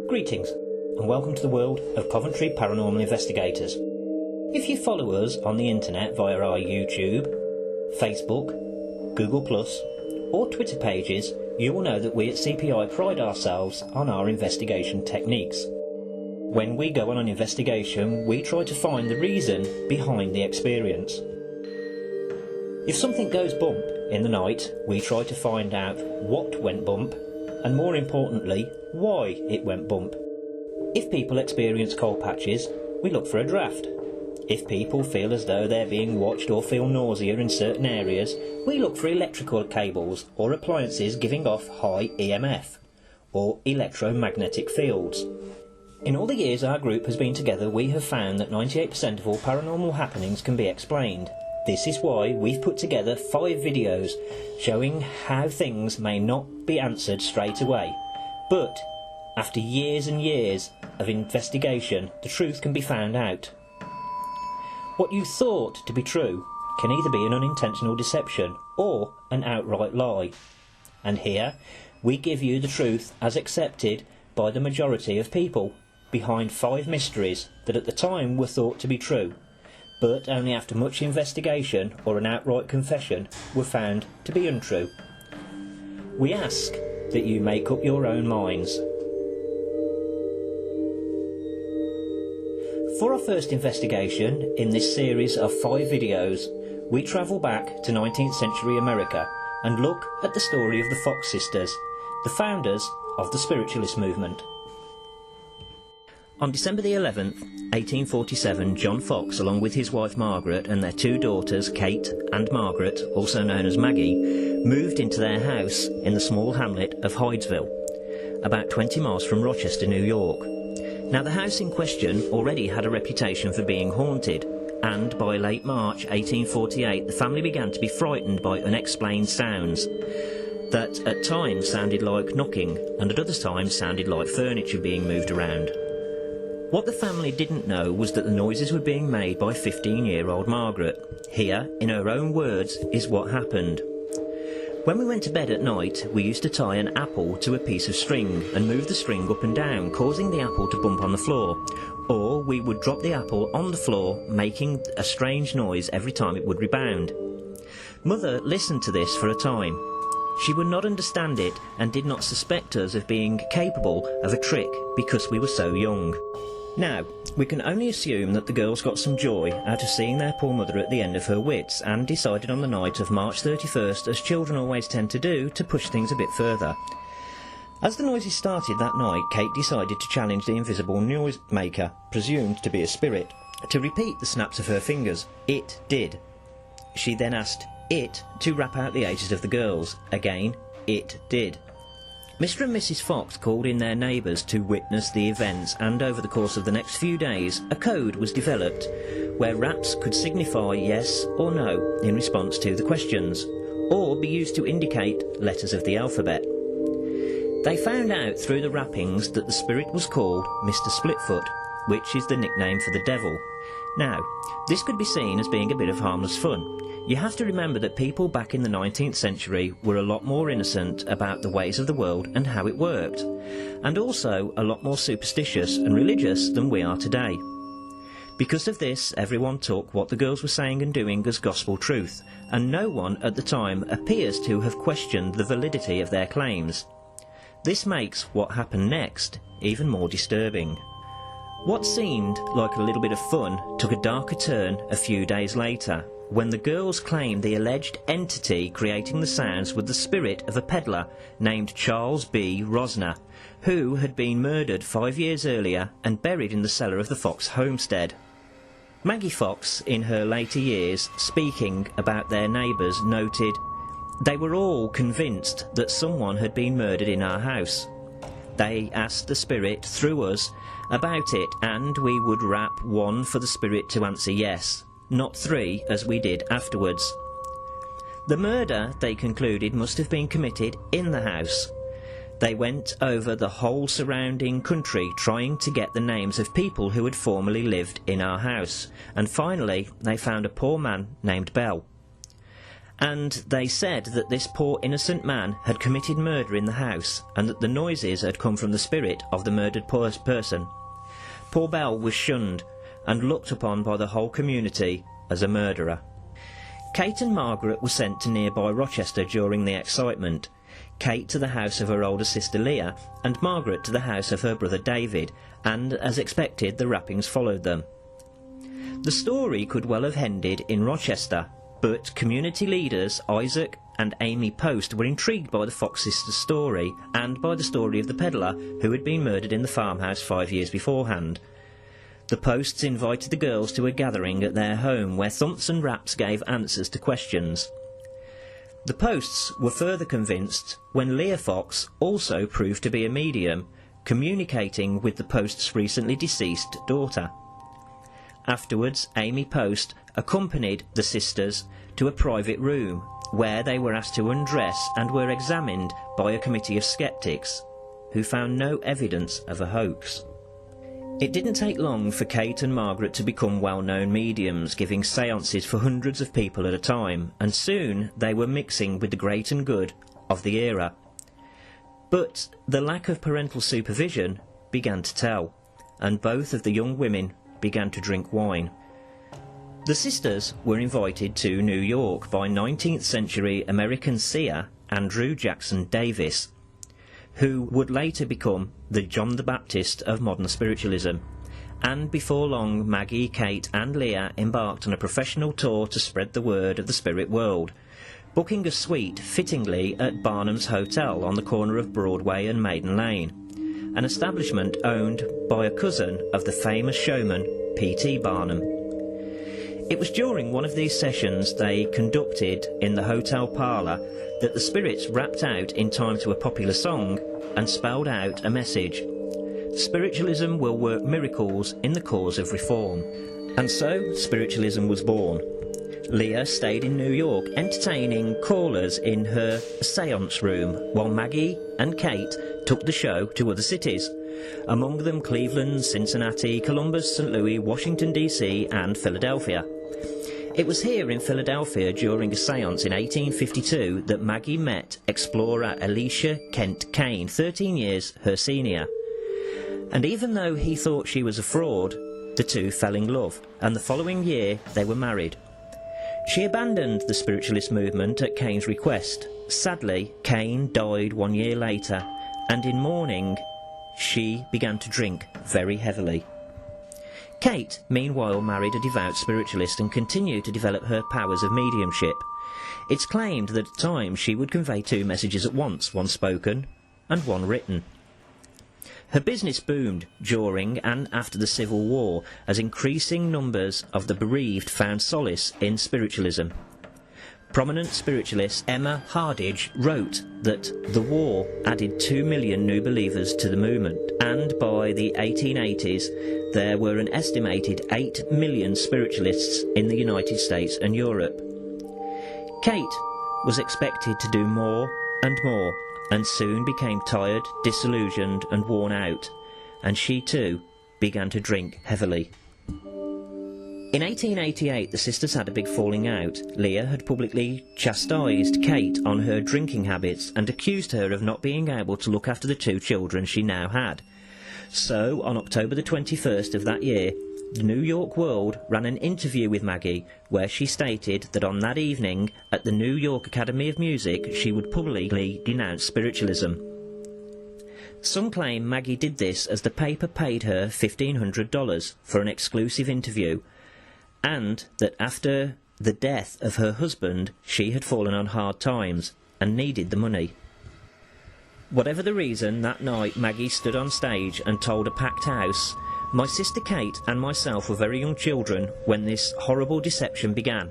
Greetings, and welcome to the world of Coventry Paranormal Investigators. If you follow us on the internet via our YouTube, Facebook, Google+, or Twitter pages, you will know that we at CPI pride ourselves on our investigation techniques. When we go on an investigation, we try to find the reason behind the experience. If something goes bump in the night, we try to find out what went bump, and more importantly, why it went bump. If people experience cold patches, we look for a draft. If people feel as though they're being watched or feel nausea in certain areas, we look for electrical cables or appliances giving off high EMF, or electromagnetic fields. In all the years our group has been together, we have found that 98% of all paranormal happenings can be explained. This is why we've put together 5 videos showing how things may not be answered straight away, but after years and years of investigation, the truth can be found out. What you thought to be true can either be an unintentional deception or an outright lie. And here we give you the truth as accepted by the majority of people behind 5 mysteries that at the time were thought to be true, but only after much investigation or an outright confession were found to be untrue. We ask that you make up your own minds. For our first investigation in this series of 5 videos, we travel back to 19th century America and look at the story of the Fox sisters, the founders of the Spiritualist movement. On December the 11th, 1847, John Fox, along with his wife Margaret and their 2 daughters, Kate and Margaret, also known as Maggie, moved into their house in the small hamlet of Hydesville, about 20 miles from Rochester, New York. Now, the house in question already had a reputation for being haunted, and by late March 1848, the family began to be frightened by unexplained sounds that at times sounded like knocking and at other times sounded like furniture being moved around. What the family didn't know was that the noises were being made by 15-year-old Margaret. Here, in her own words, is what happened. When we went to bed at night, we used to tie an apple to a piece of string and move the string up and down, causing the apple to bump on the floor. Or we would drop the apple on the floor, making a strange noise every time it would rebound. Mother listened to this for a time. She would not understand it and did not suspect us of being capable of a trick because we were so young. Now, we can only assume that the girls got some joy out of seeing their poor mother at the end of her wits and decided on the night of March 31st, as children always tend to do, to push things a bit further. As the noises started that night, Kate decided to challenge the invisible noise maker, presumed to be a spirit, to repeat the snaps of her fingers. It did. She then asked it to rap out the ages of the girls. Again, it did. Mr. and Mrs. Fox called in their neighbours to witness the events, and over the course of the next few days a code was developed where raps could signify yes or no in response to the questions, or be used to indicate letters of the alphabet. They found out through the rappings that the spirit was called Mr. Splitfoot, which is the nickname for the devil. Now, this could be seen as being a bit of harmless fun. You have to remember that people back in the 19th century were a lot more innocent about the ways of the world and how it worked, and also a lot more superstitious and religious than we are today. Because of this, everyone took what the girls were saying and doing as gospel truth, and no one at the time appears to have questioned the validity of their claims. This makes what happened next even more disturbing. What seemed like a little bit of fun took a darker turn a few days later, when the girls claimed the alleged entity creating the sounds was the spirit of a peddler named Charles B. Rosner, who had been murdered 5 years earlier and buried in the cellar of the Fox homestead. Maggie Fox, in her later years, speaking about their neighbours, noted, "They were all convinced that someone had been murdered in our house. They asked the spirit through us about it, and we would rap 1 for the spirit to answer yes, not 3 as we did afterwards. The murder, they concluded, must have been committed in the house. They went over the whole surrounding country trying to get the names of people who had formerly lived in our house, and finally they found a poor man named Bell. and they said that this poor innocent man had committed murder in the house, and that the noises had come from the spirit of the murdered person. Poor Bell was shunned and looked upon by the whole community as a murderer. Kate and Margaret were sent to nearby Rochester during the excitement, Kate to the house of her older sister Leah, and Margaret to the house of her brother David, and, as expected, the rappings followed them. The story could well have ended in Rochester, but community leaders Isaac and Amy Post were intrigued by the Fox sisters' story and by the story of the peddler who had been murdered in the farmhouse 5 years beforehand. The Posts invited the girls to a gathering at their home where thumps and raps gave answers to questions. The Posts were further convinced when Leah Fox also proved to be a medium, communicating with the Posts' recently deceased daughter. Afterwards, Amy Post accompanied the sisters to a private room where they were asked to undress and were examined by a committee of skeptics who found no evidence of a hoax. It didn't take long for Kate and Margaret to become well-known mediums, giving séances for hundreds of people at a time, and soon they were mixing with the great and good of the era. But the lack of parental supervision began to tell, and both of the young women began to drink wine. The sisters were invited to New York by 19th century American seer Andrew Jackson Davis, who would later become the John the Baptist of modern spiritualism, and before long Maggie, Kate and Leah embarked on a professional tour to spread the word of the spirit world, booking a suite fittingly at Barnum's Hotel on the corner of Broadway and Maiden Lane, an establishment owned by a cousin of the famous showman P.T. Barnum. It was during one of these sessions they conducted in the hotel parlour that the spirits rapped out in time to a popular song and spelled out a message: "Spiritualism will work miracles in the cause of reform." And so spiritualism was born. Leah stayed in New York entertaining callers in her séance room, while Maggie and Kate took the show to other cities, among them Cleveland, Cincinnati, Columbus, St. Louis, Washington DC and Philadelphia. It was here in Philadelphia during a séance in 1852 that Maggie met explorer Elisha Kent Kane, 13 years her senior. And even though he thought she was a fraud, the two fell in love, and the following year they were married. She abandoned the spiritualist movement at Kane's request. Sadly, Kane died 1 year later, and in mourning she began to drink very heavily. Kate, meanwhile, married a devout spiritualist and continued to develop her powers of mediumship. It's claimed that at times she would convey 2 messages at once, one spoken and one written. Her business boomed during and after the Civil War as increasing numbers of the bereaved found solace in spiritualism. Prominent spiritualist Emma Hardidge wrote that the war added 2 million new believers to the movement, and by the 1880s there were an estimated 8 million spiritualists in the United States and Europe. Kate was expected to do more and more, and soon became tired, disillusioned and worn out, and she too began to drink heavily. In 1888 the sisters had a big falling out. Leah had publicly chastised Kate on her drinking habits and accused her of not being able to look after the 2 children she now had. So, on October the 21st of that year, the New York World ran an interview with Maggie where she stated that on that evening at the New York Academy of Music she would publicly denounce spiritualism. Some claim Maggie did this as the paper paid her $1,500 for an exclusive interview, and that after the death of her husband she had fallen on hard times and needed the money. Whatever the reason, that night Maggie stood on stage and told a packed house, "My sister Kate and myself were very young children when this horrible deception began."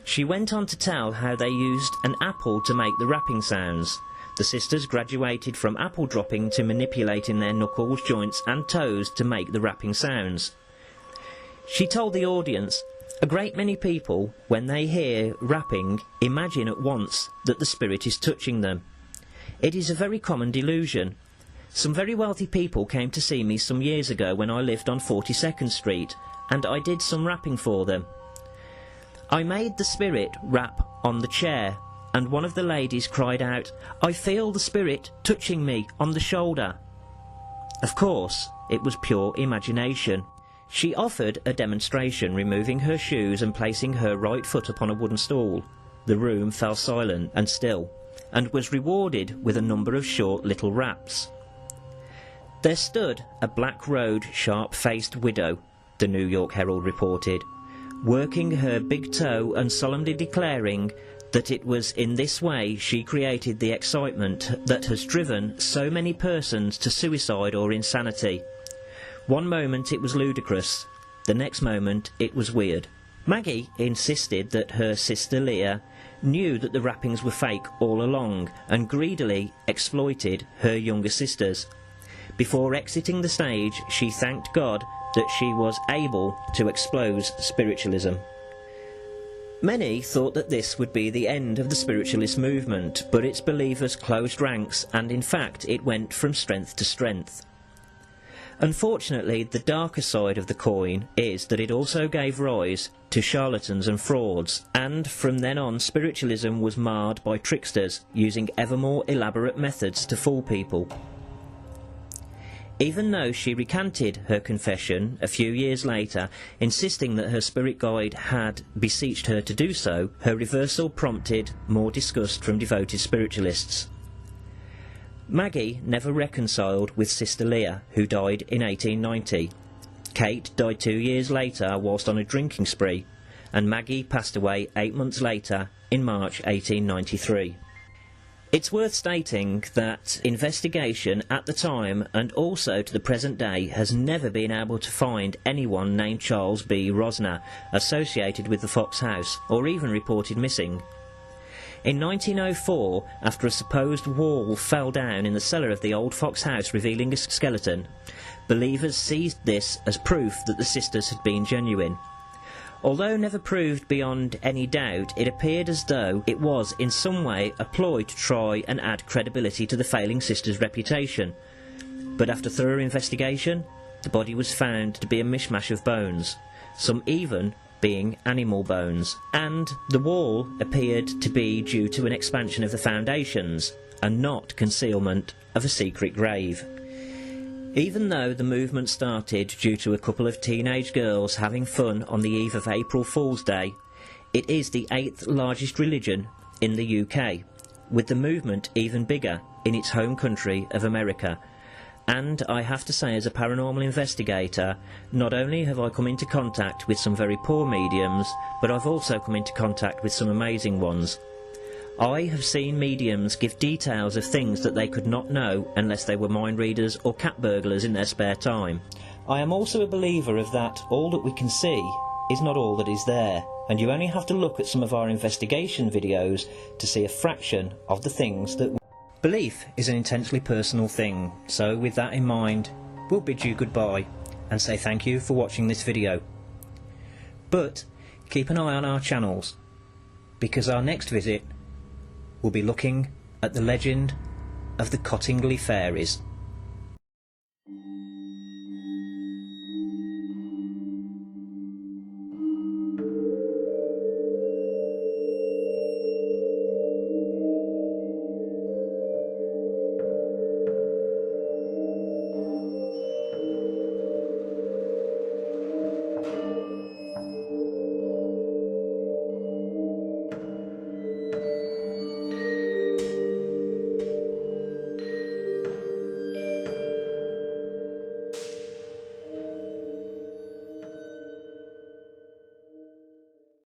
She went on to tell how they used an apple to make the rapping sounds. The sisters graduated from apple dropping to manipulating their knuckles, joints and toes to make the rapping sounds. She told the audience, "A great many people, when they hear rapping, imagine at once that the spirit is touching them. It is a very common delusion. Some very wealthy people came to see me some years ago when I lived on 42nd Street, and I did some rapping for them. I made the spirit rap on the chair, and one of the ladies cried out, "I feel the spirit touching me on the shoulder." Of course, it was pure imagination. She offered a demonstration, removing her shoes and placing her right foot upon a wooden stool. The room fell silent and still, and was rewarded with a number of short little raps. There stood a black-robed, sharp-faced widow, the New York Herald reported, working her big toe and solemnly declaring that it was in this way she created the excitement that has driven so many persons to suicide or insanity. One moment it was ludicrous, the next moment it was weird. Maggie insisted that her sister Leah knew that the rappings were fake all along and greedily exploited her younger sisters. Before exiting the stage, she thanked God that she was able to expose spiritualism. Many thought that this would be the end of the spiritualist movement, but its believers closed ranks, and in fact it went from strength to strength. Unfortunately, the darker side of the coin is that it also gave rise to charlatans and frauds, and from then on spiritualism was marred by tricksters using ever more elaborate methods to fool people. Even though she recanted her confession a few years later, insisting that her spirit guide had beseeched her to do so, her reversal prompted more disgust from devoted spiritualists. Maggie never reconciled with Sister Leah, who died in 1890. Kate died 2 years later whilst on a drinking spree, and Maggie passed away 8 months later in March 1893. It's worth stating that investigation at the time and also to the present day has never been able to find anyone named Charles B. Rosner associated with the Fox House or even reported missing. In 1904, after a supposed wall fell down in the cellar of the old Fox House revealing a skeleton, believers seized this as proof that the sisters had been genuine. Although never proved beyond any doubt, it appeared as though it was in some way a ploy to try and add credibility to the failing sisters' reputation. But after thorough investigation, the body was found to be a mishmash of bones, some even being animal bones, and the wall appeared to be due to an expansion of the foundations, and not concealment of a secret grave. Even though the movement started due to a couple of teenage girls having fun on the eve of April Fool's Day, it is the 8th largest religion in the UK, with the movement even bigger in its home country of America. And I have to say, as a paranormal investigator, not only have I come into contact with some very poor mediums, but I've also come into contact with some amazing ones. I have seen mediums give details of things that they could not know unless they were mind readers or cat burglars in their spare time. I am also a believer of that all that we can see is not all that is there, and you only have to look at some of our investigation videos to see a fraction of the things that Belief is an intensely personal thing, so with that in mind, we'll bid you goodbye and say thank you for watching this video. But keep an eye on our channels, because our next visit will be looking at the legend of the Cottingley Fairies.